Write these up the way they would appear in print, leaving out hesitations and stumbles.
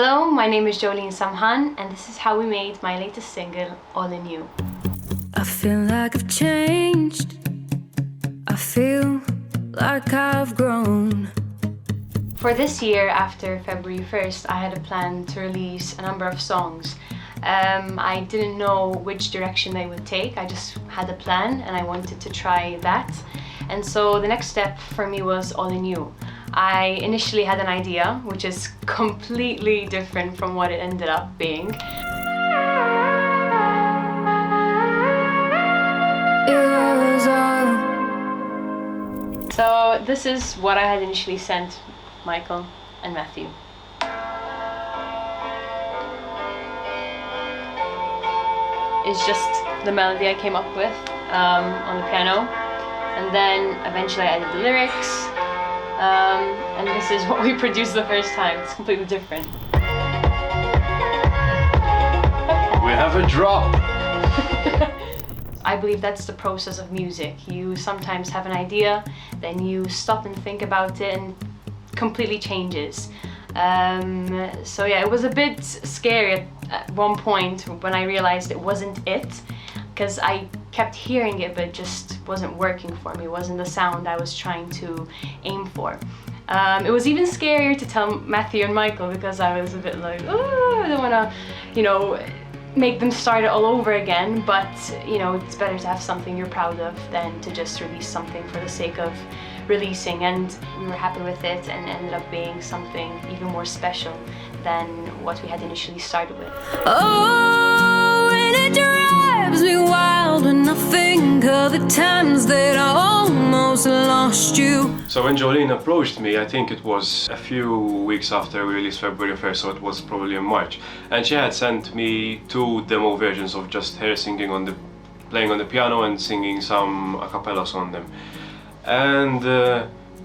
Hello, my name is Jolene Samhan, and this is how we made my latest single, All in You. I feel like I've changed. I feel like I've grown. For this year, after February 1st, I had a plan to release a number of songs. I didn't know which direction they would take. I just had a plan and I wanted to try that. And so the next step for me was All in You. I initially had an idea, which is completely different from what it ended up being. So this is what I had initially sent Michael and Matthew. It's just the melody I came up with on the piano, and then eventually I added the lyrics, and this is what we produced the first time. It's completely different. We have a drop! I believe that's the process of music. You sometimes have an idea, then you stop and think about it and completely changes. So yeah, it was a bit scary at one point when I realized it wasn't it, because I kept hearing it but it just wasn't working for me. It wasn't the sound I was trying to aim for. It was even scarier to tell Matthew and Michael, because I was a bit like, oh, I don't want to, make them start it all over again, but it's better to have something you're proud of than to just release something for the sake of releasing. And we were happy with it, and ended up being something even more special than what we had initially started with. Oh, and it drives me wild when I think of the times that I almost lost you. So when Jolene approached me, I think it was a few weeks after we released February 1st, so it was probably in March. And she had sent me 2 demo versions of just her singing playing on the piano and singing some a cappellas on them. And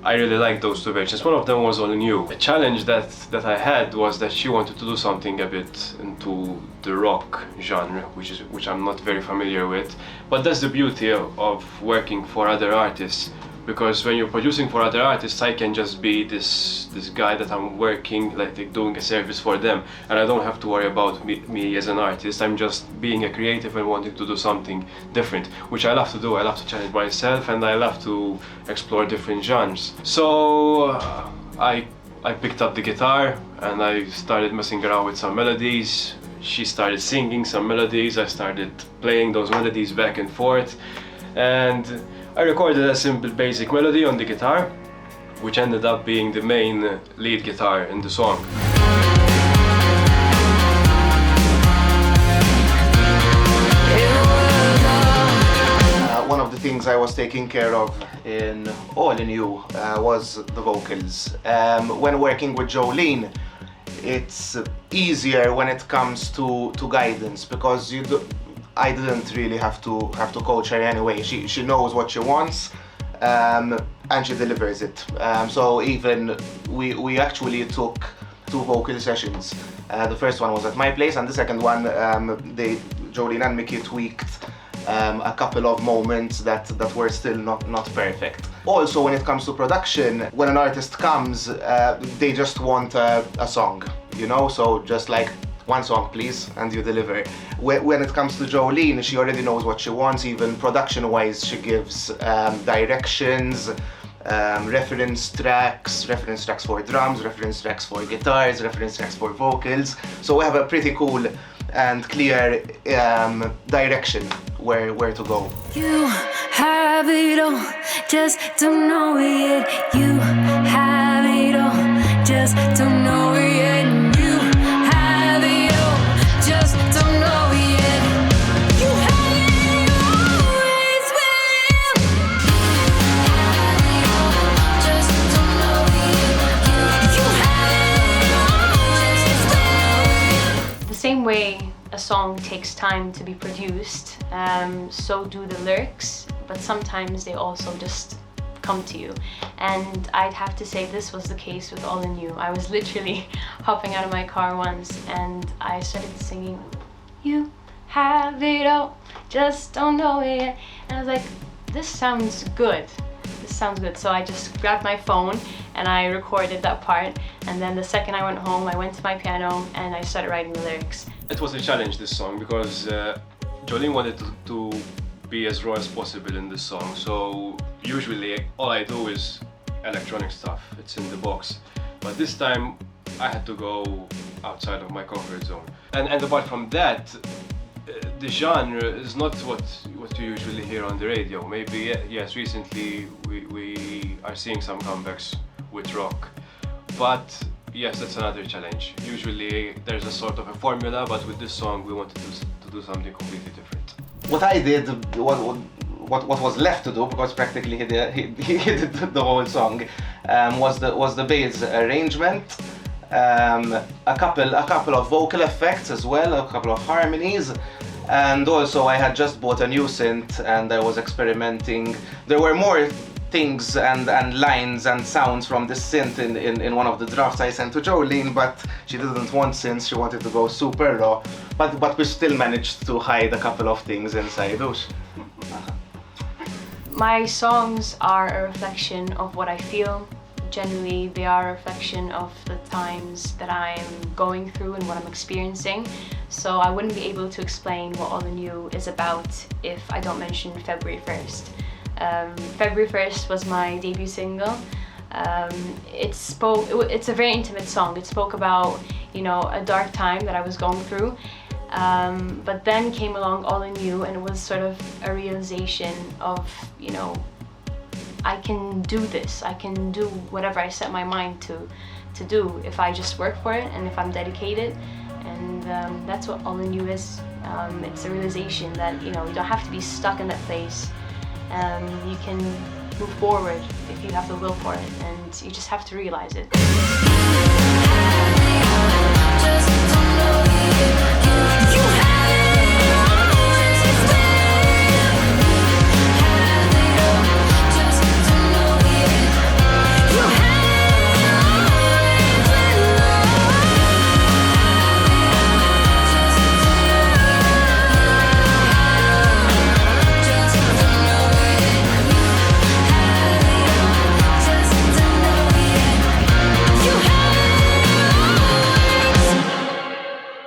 I really liked those 2 versions. One of them was All in You. A challenge that I had was that she wanted to do something a bit into the rock genre, which I'm not very familiar with. But that's the beauty of working for other artists, because when you're producing for other artists, I can just be this guy that I'm working, like doing a service for them, and I don't have to worry about me as an artist. I'm just being a creative and wanting to do something different, which I love to do. I love to challenge myself, and I love to explore different genres. So I picked up the guitar and I started messing around with some melodies. She started singing some melodies. I started playing those melodies back and forth, and I recorded a simple basic melody on the guitar, which ended up being the main lead guitar in the song. One of the things I was taking care of in All in You was the vocals. When working with Jolene, it's easier when it comes to guidance, because I didn't really have to coach her anyway. She knows what she wants, and she delivers it. So even we actually took 2 vocal sessions. The first one was at my place, and the second one Jolene and Mickey tweaked a couple of moments that were still not perfect. Also, when it comes to production, when an artist comes, they just want a song, so just like, 1 song please, and you deliver. When it comes to Jolene, she already knows what she wants. Even production-wise, she gives directions, reference tracks for drums, reference tracks for guitars, reference tracks for vocals. So we have a pretty cool and clear direction where to go. You have it all, just don't know it yet. You have it all, just don't know it yet. Same way a song takes time to be produced, so do the lyrics, but sometimes they also just come to you. And I'd have to say this was the case with All in You. I was literally hopping out of my car once and I started singing, "You have it all, just don't know it yet." And I was like, this sounds good. This sounds good. So I just grabbed my phone and I recorded that part. And then the second I went home, I went to my piano and I started writing the lyrics. It was a challenge, this song, because Jolene wanted to be as raw as possible in this song. So usually all I do is electronic stuff. It's in the box. But this time I had to go outside of my comfort zone. And apart from that, the genre is not what you usually hear on the radio. Maybe, yes, recently we are seeing some comebacks with rock. But yes, that's another challenge. Usually there's a sort of a formula, but with this song we wanted to do something completely different. What I did, what was left to do, because practically he did the whole song, was the bass arrangement, a couple of vocal effects as well, a couple of harmonies, and also I had just bought a new synth and I was experimenting. There were more things and lines and sounds from this synth in one of the drafts I sent to Jolene, but she didn't want synths, she wanted to go super raw, but we still managed to hide a couple of things inside. My songs are a reflection of what I feel. Generally, they are a reflection of the times that I'm going through and what I'm experiencing. So I wouldn't be able to explain what All the New is about if I don't mention February 1st. February 1st was my debut single. It's a very intimate song. It spoke about, a dark time that I was going through. But then came along All the New, and it was sort of a realization of, I can do this. I can do whatever I set my mind to do if I just work for it and if I'm dedicated. And that's what All the New is. It's a realization that, you don't have to be stuck in that place. You can move forward if you have the will for it, and you just have to realize it.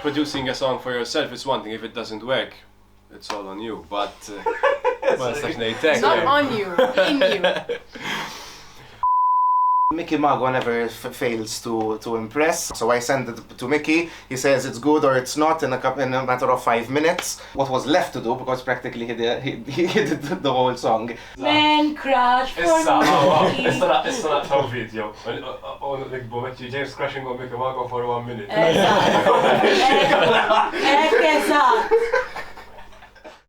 Producing a song for yourself is one thing. If it doesn't work, it's all on you. But It's not on you, in you. Micimago never fails to impress. So I send it to Mickey. He says it's good or it's not in a matter of 5 minutes. What was left to do, because practically he did the whole song. Man crush for me. Issa naqtaw video. Nikbu James crushing on Micimago for 1 minute.